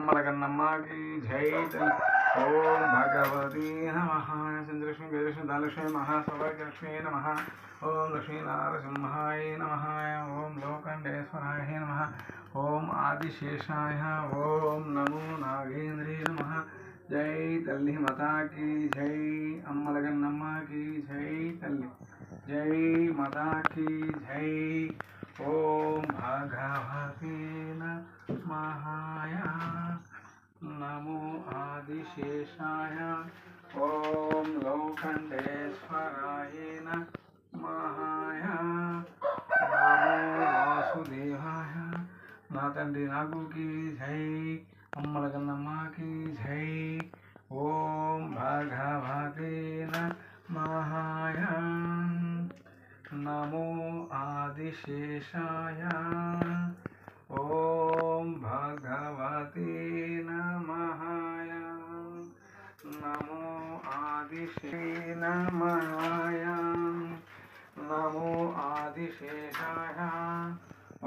अम्मलकन्नम्मा की जय। ओम भगवती नमः। चंद्रलक्ष्मी वेदलक्ष्मी धनलक्ष्मी महासौभाग्यलक्ष्मी नमः। ओम लक्ष्मी नारसिंहाय नमः। ओम लोकंडेश्वराय नमः। ओम आदिशेषाय। ओम नमो नागेंद्रे नमः। जय तल्ली माता की जय। अम्मलकन्नम्मा की जय तल्ली जय माता की जय। ओम भगवती नमः। नमो आदिशेषाय। ओम लोकंडेश्वराय नमः। नमो वासुदेवाय। ना तंड्री नागु की जय। अम्मलकन्नम्मा की जय। ओम भगवते नमः। नमो आदिशेषाय। ओम भगवते नमः। नमो आदिशेषाय नमः। नमो आदिशेषाय।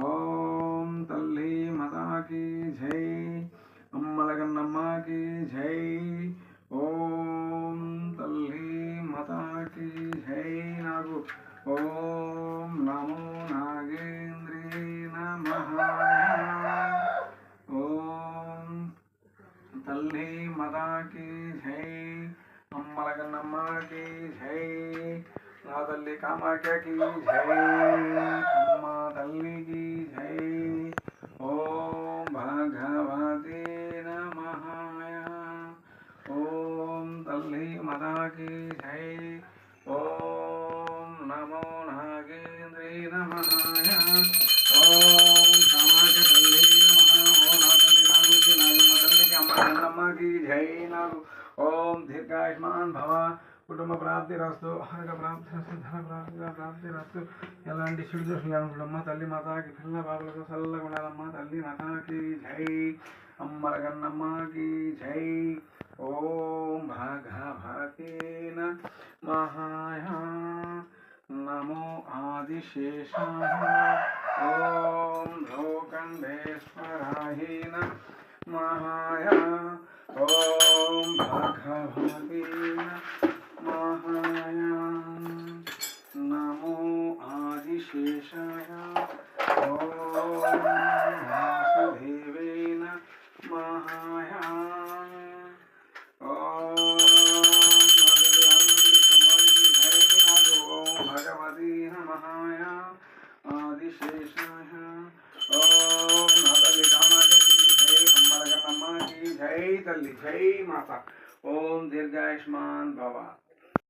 ओम तल्ली माता की जय। अम्मलकन्नम्मा की जय। ओम तल्ली माता की जय। नागु ओम नमो नागेंद्रे नमः। ओम तल्ली माता की जय। अम्मलकन्नम्मा की जय। ना तल्ली कामाख्या की जय। अम्मा तल्ली की जय। ओम भगवते नमः। ओम तल्ली माता की जय। ओम नमो नागेंद्रे नमः। ओम कामाख्या तल्ली नमः। ओम नागेंद्र नागु की नागम्मा तल्ली की अम्मलकन्नम्मा की जय। नागु ओम दीर्घायुष्मान भव। కుటుంబ ప్రాప్తి రస్తు. ఆరోగ్య ప్రాప్తి రస్తు. ధన ప్రాప్తి రస్తు. ఎలాంటి చెడు దోషులమ్మ తల్లి మాతాకి పిల్ల బాబులకు చల్లగా ఉండాలమ్మ తల్లి మాతాకి జై. అమ్మలకన్నమ్మ की జై. ఓం భగవతే నమః. నమో ఆదిశేషాయ. ఓం లోకండేశ్వరాయ నమః. ఓం భగవతే नमः। नमो आदिशेषाय। ओम वासुदेवे नमः। ओम भगवती नमः। आदिशेषाय। ओम नदली कामाख्या की जय। अम्मलकन्नम्मा की जय तल्ली जय माता। ओम दीर्घायुष्मान भव।